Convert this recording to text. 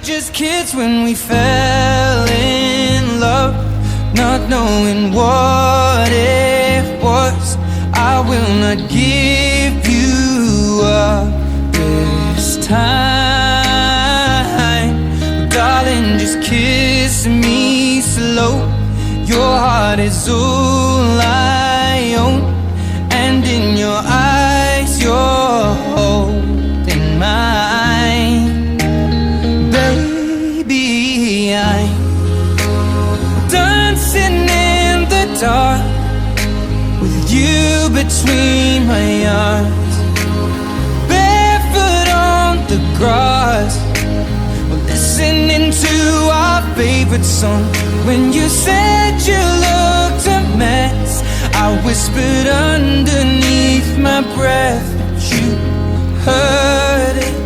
just kids when we fell in love, not knowing what it was. I will not give you up this time, darling, just kiss me slow. Your heart is all I own, and in your eyes you're holding mine. Baby, I'm dancing in the dark with you between my arms, barefoot on the grass, we're listening to our favorite song. When you said you looked a mess, I whispered underneath my breath, but you heard it.